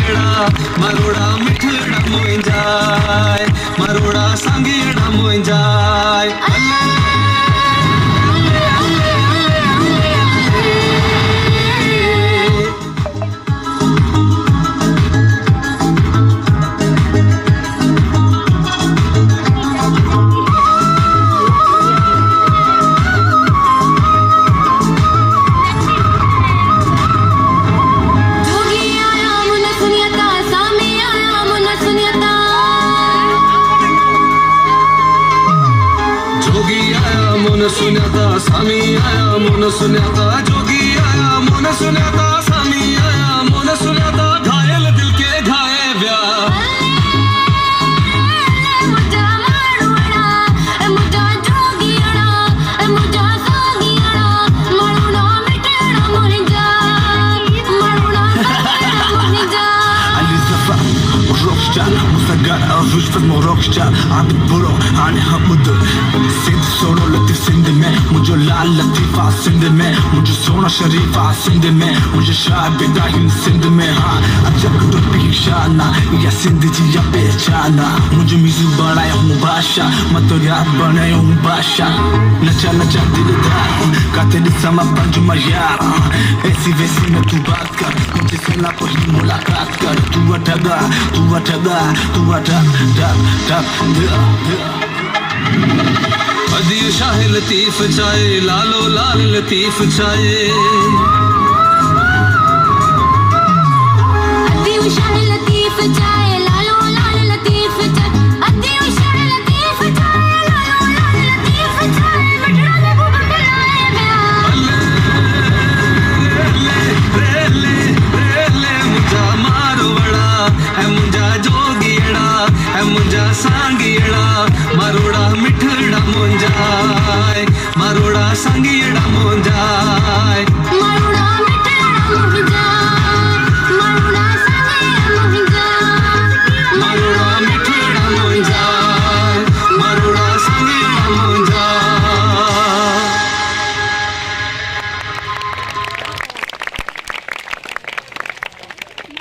सांगियड़ा मरोड़ा मिठड़ा मोइंजाय मरोड़ा सांगियड़ा मोइंजाय मन सुन्याता सामी आया मन सुन्याता जोगी आया मन सुन्याता सामी आया मन सुन्याता घायल दिल के घाये व्या मुझा मारुड़ा मुझा जोगियाड़ा मुझा सागियाड़ा मरुड़ा मिठड़ा मोइंजा मरुड़ा मोइंजा Alizafa rockstar Musagar rüşvet mo rockstar Abid buro ane hamudu Sind solo latif sinde में मुझे लाल लतीफा सिंध में मुझे सोना शरीफा सिंध में मुझे शाह बेदाहिन सिंध में हाँ अजब टोपी शाना या सिंध जी या पहचाना मुझे मिज़ू बनाया हूँ बादशाह मैं तो यार बनाया हूँ बादशाह नचा नचा दिलदार का तेरी समा पंजुमा यार ऐसी वैसी में तू बात कर मुझे से ना कोई मुलाकात कर तू अटगा तू अटगा तू अटगा अदी शाह लतीफ चाहे लालो लाल लतीफ चाहे